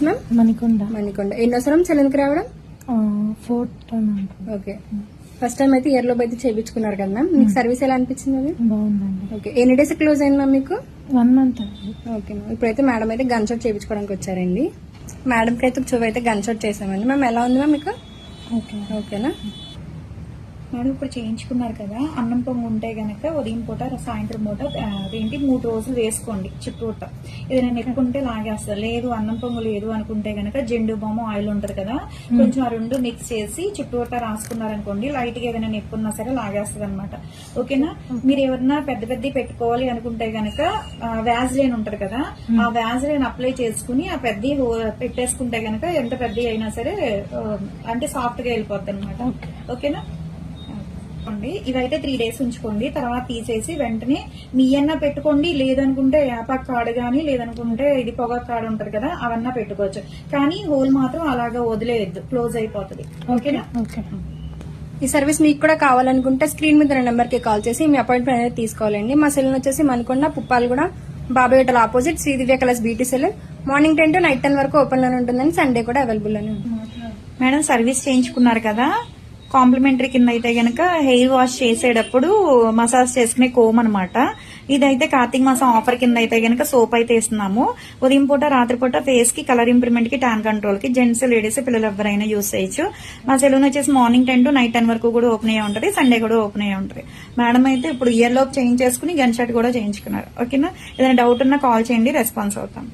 Ma'am Manikonda ఎన్నోసరం salon కి రావడం? 4th time. Okay, first time అయితే ఇయర్ లోపు అయితే చేయించుకున్నారు కదా మ్యామ్. మీకు సర్వీస్ ఎలా అనిపించింది? అది బాగుందండి. ఓకే, ఎన్ని డేస్ క్లోజ్ అయింది మ్యామ్ మీకు? 1 month. ఓకే మ్యామ్, ఇప్పుడైతే మేడం అయితే గన్ షాట్ చేయించుకోవడానికి వచ్చారండి. మేడంకి అయితే చెవి అయితే గన్ షాట్ చేసామండి. మ్యామ్ ఎలా ఉంది మ్యామ్ మీకు? ఓకేనా మేడం? ఇప్పుడు చేయించుకున్నారు కదా, అన్నం పొంగు ఉంటే గనక ఉదయం పూట సాయంత్రం పూట 3 రోజులు వేసుకోండి చుట్టూట. ఏదైనా నెక్కుంటే లాగేస్తారు. లేదు అన్నం పొంగు లేదు అనుకుంటే గనక జెండు బాము ఆయిల్ ఉంటది కదా, కొంచెం ఆ 2 మిక్స్ చేసి చుట్టూట రాసుకున్నారనుకోండి, లైట్ గా ఏదైనా నెప్పున్నా సరే లాగేస్తుంది అనమాట. ఓకేనా? మీరు ఎవరన్నా పెద్ద పెట్టుకోవాలి అనుకుంటే గనక వ్యాజ్లైన్ ఉంటది కదా, ఆ వ్యాజ్లైన్ అప్లై చేసుకుని ఆ పెద్ద పెట్టేసుకుంటే గనక ఎంత పెద్ద అయినా సరే అంటే సాఫ్ట్ గా వెళ్ళిపోద్ది అనమాట. ఓకేనా? ఇవైతే 3 days ఉంచుకోండి. తర్వాత తీసేసి వెంటనే మీ అన్న పెట్టుకోండి. లేదనుకుంటే యాపాక్ కార్డు గానీ, లేదనుకుంటే ఇది పొగాకు కార్డు ఉంటది కదా, అవన్నా పెట్టుకోవచ్చు. కానీ హోల్ మాత్రం అలాగా వదిలేయద్దు, క్లోజ్ అయిపోతుంది. ఓకేనా? ఈ సర్వీస్ మీకు కూడా కావాలనుకుంటే స్క్రీన్ మీద నెంబర్ కి కాల్ చేసి మీ అపాయింట్మెంట్ అనేది తీసుకోవాలండి. మా సెలూన్ వచ్చేసి Manikonda, Puppalaguda, Babai hotel opposite Sri Divya colours beauty salon. Morning 10 to night 10 వరకు ఓపెన్ లోనే ఉంటుందండి. సండే కూడా అవైలబుల్ లోనే ఉంటుంది. మేడం సర్వీస్ చేయించుకున్నారు కదా, కాంప్లిమెంటరీ కింద అయితే గనక హెయిర్ వాష్ చేసేటప్పుడు మసాజ్ చేసుకునే కోమ్ అనమాట. ఇదైతే కార్తీక మాసం ఆఫర్ కింద అయితే గనక సోప్ అయితే ఇస్తున్నాము. ఉదయం పూట రాత్రిపూట ఫేస్ కి కలర్ ఇంప్రూవ్మెంట్ కి, ట్యాన్ కంట్రోల్ కి జెంట్స్ లేడీస్ పిల్లలు ఎవరైనా యూజ్ చేయొచ్చు. మా సెలూన్ వచ్చేసి మార్నింగ్ 10 to నైట్ 10 వరకు కూడా ఓపెన్ అయ్యి ఉంటుంది. సండే కూడా ఓపెన్ అయ్యి ఉంటుంది. మేడం అయితే ఇప్పుడు ఇయర్ లోపు చేంజ్ చేసుకుని గన్ షాట్ కూడా చేయించుకున్నారు. ఓకేనా? ఏదైనా డౌట్ ఉన్నా కాల్ చేయండి, రెస్పాన్స్ అవుతాం.